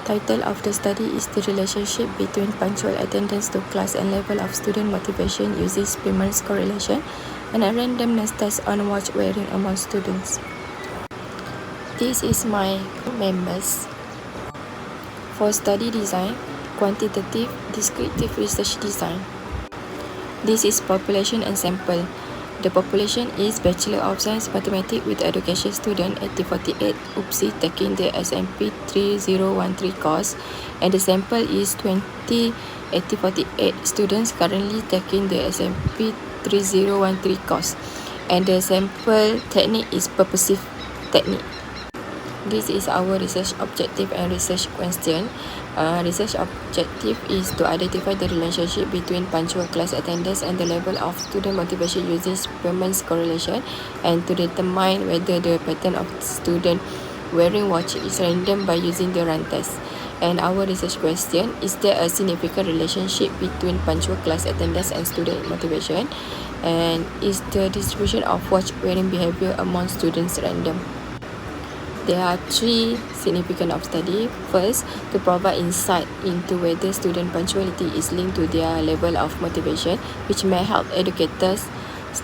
title of the study is the relationship between punctual attendance to class and level of student motivation using Spearman's correlation and a randomness test on watch wearing among students. This is my members. For study design, quantitative, descriptive research design. This is population and sample. The population is Bachelor of Science Mathematics with Education student 8048 UPSI taking the SMP3013 course, and the sample is 20 8048 students currently taking the SMP3013 course, and the sample technique is purposive technique. This is our research objective and research question. Research objective is to identify the relationship between punctual class attendance and the level of student motivation using Spearman's correlation, and to determine whether the pattern of student wearing watch is random by using the run test. And our research question, is there a significant relationship between punctual class attendance and student motivation? And is the distribution of watch wearing behavior among students random? There are three significant of study. First, to provide insight into whether student punctuality is linked to their level of motivation, which may help educators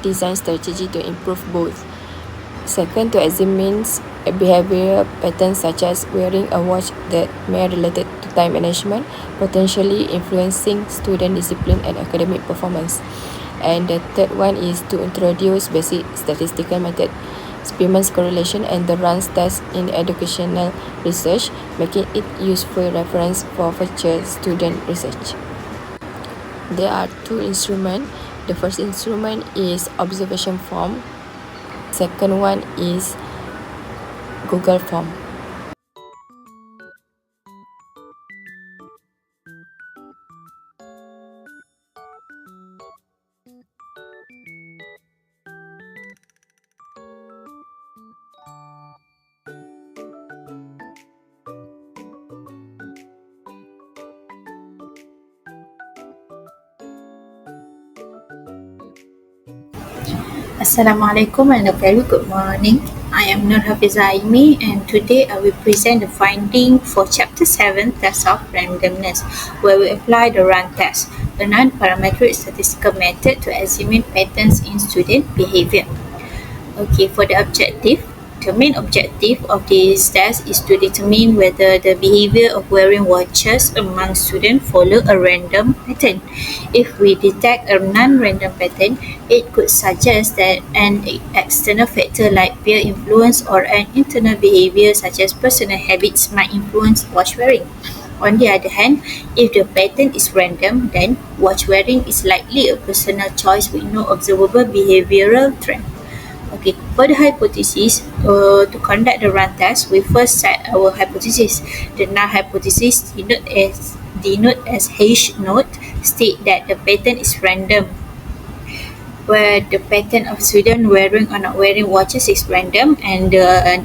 design strategy to improve both. Second, to examine behavioral patterns such as wearing a watch that may related to time management, potentially influencing student discipline and academic performance. And the third one is to introduce basic statistical method, Spearman's correlation, and the runs test in educational research, making it useful reference for future student research. There are two instruments. The first instrument is observation form. Second one is Google form. Assalamualaikum and a very good morning. I am Nur Hafiza Aimi, and today I will present the finding for Chapter 7, Test of Randomness, where we apply the run test, a non-parametric statistical method to examine patterns in student behavior. Okay, for the objective, the main objective of this test is to determine whether the behavior of wearing watches among students follow a random pattern. If we detect a non-random pattern, it could suggest that an external factor like peer influence or an internal behavior such as personal habits might influence watch wearing. On the other hand, if the pattern is random, then watch wearing is likely a personal choice with no observable behavioral trend. Okay, for the hypothesis, to conduct the run test, we first set our hypothesis. The null hypothesis denote as H note state that the pattern is random, where the pattern of student wearing or not wearing watches is random, and the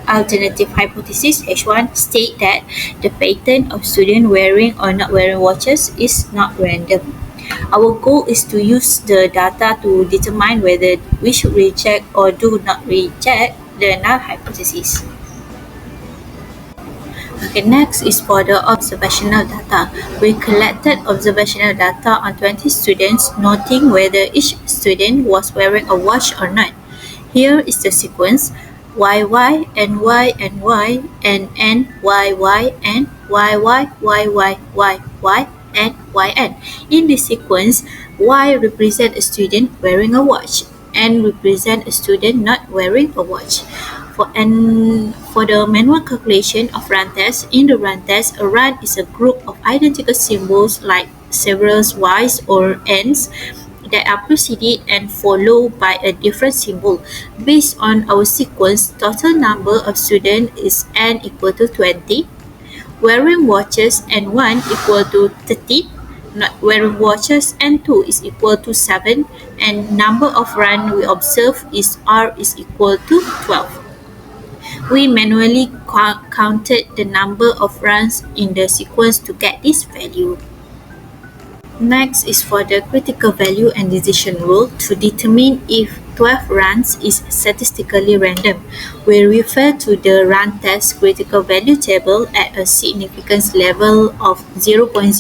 alternative hypothesis H1 state that the pattern of student wearing or not wearing watches is not random. Our goal is to use the data to determine whether we should reject or do not reject the null hypothesis. Okay, next is for the observational data. We collected observational data on 20 students, noting whether each student was wearing a watch or not. Here is the sequence: YY, NY, NY, NN, YY, and YY, YY, YY, and YN. In this sequence, Y represent a student wearing a watch, N represent a student not wearing a watch. For the manual calculation of run test, in the run test, a run is a group of identical symbols like several Y's or N's that are preceded and followed by a different symbol. Based on our sequence, total number of students is N equal to 20, wearing watches N1 equal to 30, not wearing watches N2 is equal to 7, and number of runs we observe is R is equal to 12. We manually counted the number of runs in the sequence to get this value. Next is for the critical value and decision rule to determine if 12 runs is statistically random. We refer to the run test critical value table at a significance level of 0.05.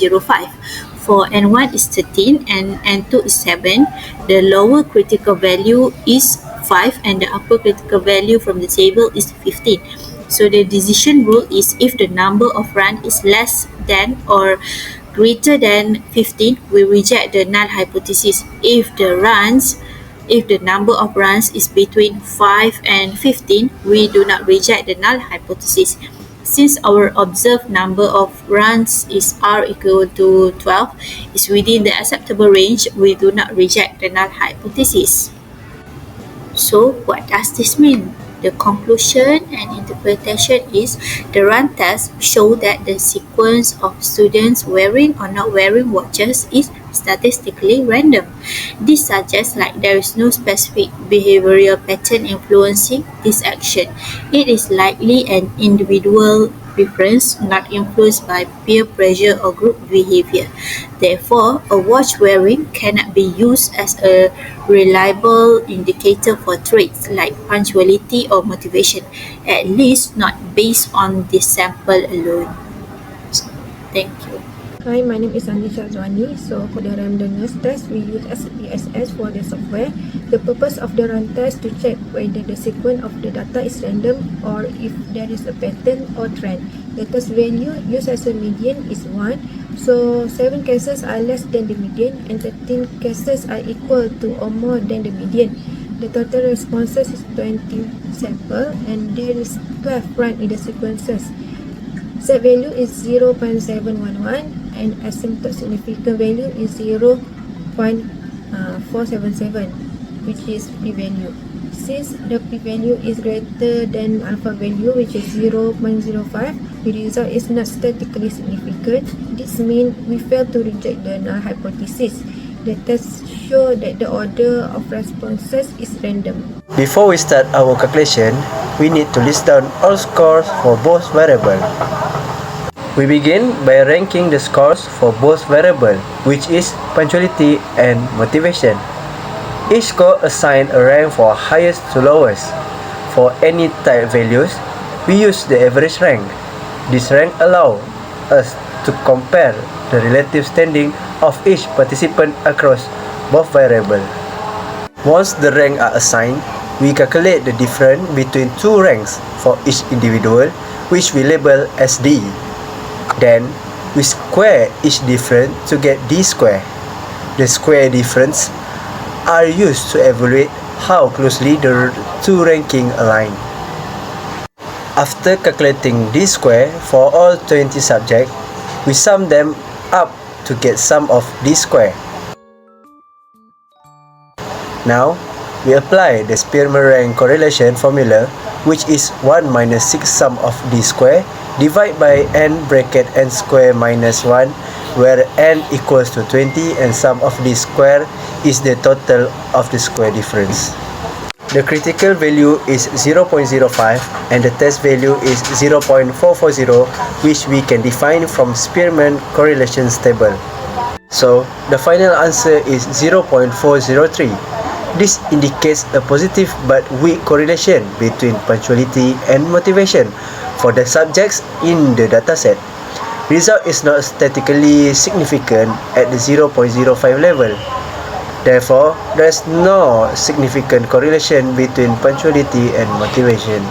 For N1 is 13 and N2 is 7. The lower critical value is 5 and the upper critical value from the table is 15. So the decision rule is if the number of runs is less than or greater than 15, we reject the null hypothesis. If the number of runs is between 5 and 15, we do not reject the null hypothesis. Since our observed number of runs is r equal to 12 is within the acceptable range, we do not reject the null hypothesis. So what does this mean? The conclusion and interpretation is the run test show that the sequence of students wearing or not wearing watches is statistically random. This suggests there is no specific behavioral pattern influencing this action. It is likely an individual preference not influenced by peer pressure or group behavior. Therefore, a watch wearing cannot be used as a reliable indicator for traits like punctuality or motivation, at least not based on this sample alone. Thank you. Hi, my name is Anisha Zwani. So for the randomness test, we use SPSS for the software. The purpose of the run test to check whether the sequence of the data is random or if there is a pattern or trend. The test value used as a median is 1. So 7 cases are less than the median and 13 cases are equal to or more than the median. The total responses is 20 sample and there is 12 run in the sequences. Set value is 0.711 and asymptotic significant value is 0.477, which is p-value. Since the p-value is greater than alpha value, which is 0.05, the result is not statistically significant. This means we fail to reject the null hypothesis. The test show that the order of responses is random. Before we start our calculation, we need to list down all scores for both variables. We begin by ranking the scores for both variables, which is punctuality and motivation. Each score assigns a rank for highest to lowest. For any type values, we use the average rank. This rank allows us to compare the relative standing of each participant across both variables. Once the ranks are assigned, we calculate the difference between two ranks for each individual, which we label as D. Then, we square each difference to get D square. The square difference are used to evaluate how closely the two rankings align. After calculating D square for all 20 subjects, we sum them up to get sum of D square. Now, we apply the Spearman rank correlation formula, which is 1 minus 6 sum of D square divided by n bracket n square minus 1, where n equals to 20 and sum of D square is the total of the square difference. The critical value is 0.05 and the test value is 0.440, which we can define from Spearman correlations table. So, the final answer is 0.403. This indicates a positive but weak correlation between punctuality and motivation for the subjects in the dataset. Result is not statistically significant at the 0.05 level. Therefore, there is no significant correlation between punctuality and motivation.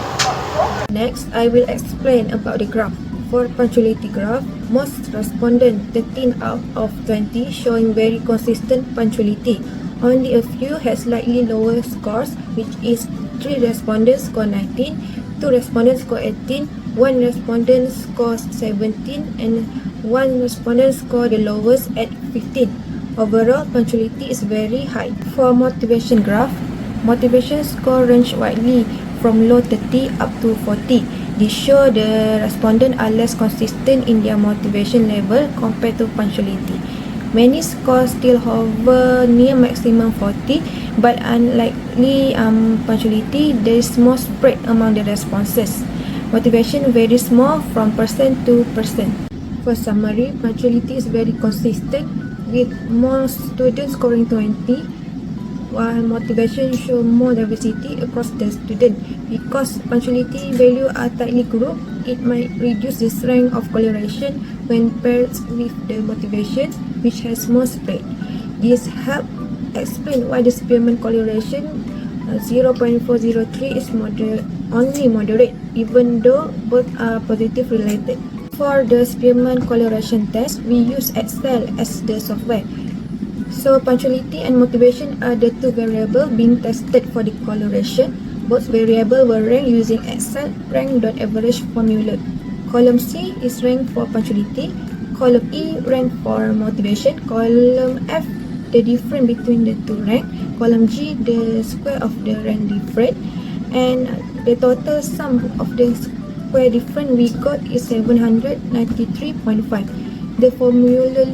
Next, I will explain about the graph. For punctuality graph, most respondents 13 out of 20 showing very consistent punctuality. Only a few has slightly lower scores, which is 3 respondents score 19, 2 respondents score 18, 1 respondent scores 17, and 1 respondent score the lowest at 15. Overall, punctuality is very high. For motivation graph, motivation score range widely from low 30 up to 40. They show the respondents are less consistent in their motivation level compared to punctuality. Many scores still hover near maximum 40, but unlikely punctuality, there is more spread among the responses. Motivation varies small from percent to percent. For summary, punctuality is very consistent with most students scoring 20, while motivation show more diversity across the student. Because punctuality value are tightly grouped, it might reduce the strength of correlation when paired with the motivation, which has more spread. This help explain why the Spearman correlation 0.403 is only moderate, even though both are positive related. For the Spearman correlation test, we use Excel as the software. So punctuality and motivation are the two variables being tested for the correlation. Both variables were ranked using Excel rank.average formula. Column C is ranked for punctuality, column E ranked for motivation, column F the difference between the two rank, column G the square of the rank difference, and the total sum of the square difference we got is 793.5. The formula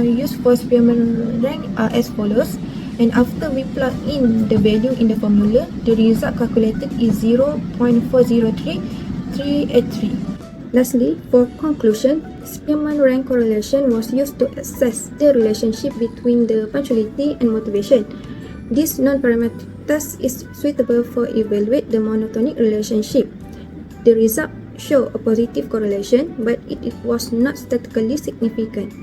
used for Spearman rank are as follows, and after we plug in the value in the formula, the result calculated is 0.403383. Lastly, for conclusion, Spearman rank correlation was used to assess the relationship between the punctuality and motivation. This non-parametric test is suitable for evaluate the monotonic relationship. The result show a positive correlation, but it was not statistically significant.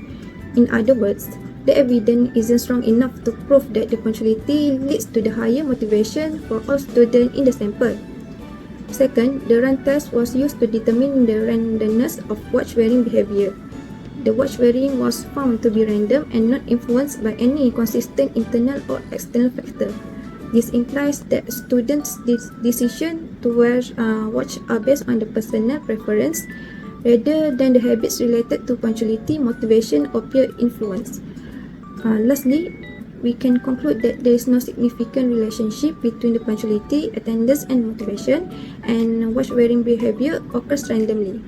In other words, the evidence isn't strong enough to prove that the punctuality leads to the higher motivation for all students in the sample. Second, the run test was used to determine the randomness of watch-wearing behavior. The watch-wearing was found to be random and not influenced by any consistent internal or external factor. This implies that students' decision to wear watch are based on the personal preference rather than the habits related to punctuality, motivation, or peer influence. Lastly, we can conclude that there is no significant relationship between the punctuality, attendance, and motivation, and watch-wearing behavior occurs randomly.